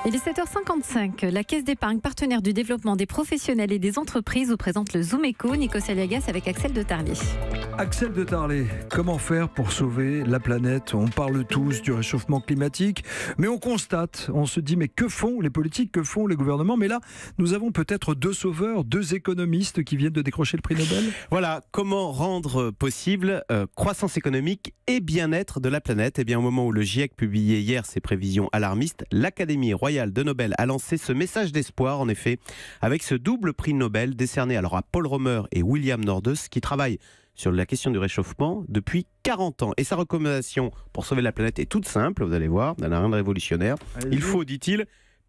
Il est 7h55. La Caisse d'épargne, partenaire du développement des professionnels et des entreprises, vous présente le Zoom Eco. Nikos Aliagas avec Axel de Tarlé. Axel de Tarlé, comment faire pour sauver la planète? On parle tous du réchauffement climatique, mais on constate, on se dit mais que font les politiques, que font les gouvernements? Mais là, nous avons peut-être deux sauveurs, deux économistes qui viennent de décrocher le prix Nobel. Voilà, comment rendre possible croissance économique et bien-être de la planète? Eh bien, au moment où le GIEC publiait hier ses prévisions alarmistes, l'Académie royale de Nobel a lancé ce message d'espoir, en effet, avec ce double prix Nobel décerné alors à Paul Romer et William Nordhaus, qui travaillent sur la question du réchauffement depuis 40 ans. Et sa recommandation pour sauver la planète est toute simple, vous allez voir, elle n'a rien de révolutionnaire. Il faut, dit-il,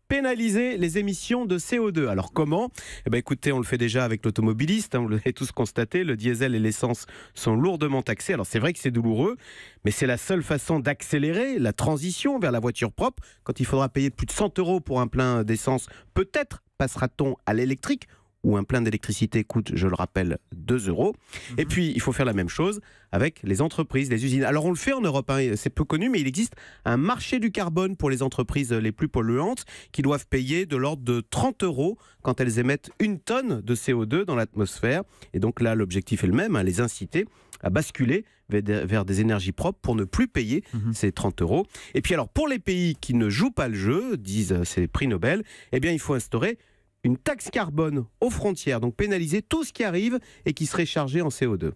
pénaliser les émissions de CO2. Alors comment? Eh bien, écoutez, on le fait déjà avec l'automobiliste, vous l'avez tous constaté, le diesel et l'essence sont lourdement taxés. Alors c'est vrai que c'est douloureux, mais c'est la seule façon d'accélérer la transition vers la voiture propre. Quand il faudra payer plus de 100 € pour un plein d'essence, peut-être passera-t-on à l'électrique, où un plein d'électricité coûte, je le rappelle, 2 €. Et puis, il faut faire la même chose avec les entreprises, les usines. Alors, on le fait en Europe, c'est peu connu, mais il existe un marché du carbone pour les entreprises les plus polluantes qui doivent payer de l'ordre de 30 € quand elles émettent 1 tonne de CO2 dans l'atmosphère. Et donc là, l'objectif est le même, les inciter à basculer vers des énergies propres pour ne plus payer ces 30 €. Et puis alors, pour les pays qui ne jouent pas le jeu, disent ces prix Nobel, eh bien, il faut instaurer une taxe carbone aux frontières, donc pénaliser tout ce qui arrive et qui serait chargé en CO2.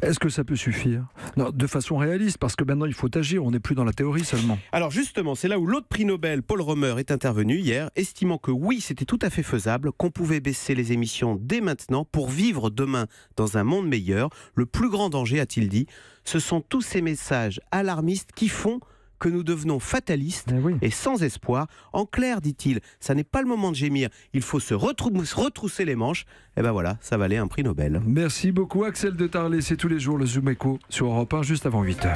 Est-ce que ça peut suffire? Non, de façon réaliste, parce que maintenant il faut agir, on n'est plus dans la théorie seulement. Alors justement, c'est là où l'autre prix Nobel, Paul Romer, est intervenu hier, estimant que oui, c'était tout à fait faisable, qu'on pouvait baisser les émissions dès maintenant pour vivre demain dans un monde meilleur. Le plus grand danger, a-t-il dit, ce sont tous ces messages alarmistes qui font que nous devenons fatalistes et sans espoir. En clair, dit-il, ça n'est pas le moment de gémir, il faut se retrousser les manches. Et ben voilà, ça valait un prix Nobel. Merci beaucoup Axel de Tarlé, c'est tous les jours le Zoom Eco sur Europe 1, juste avant 8h.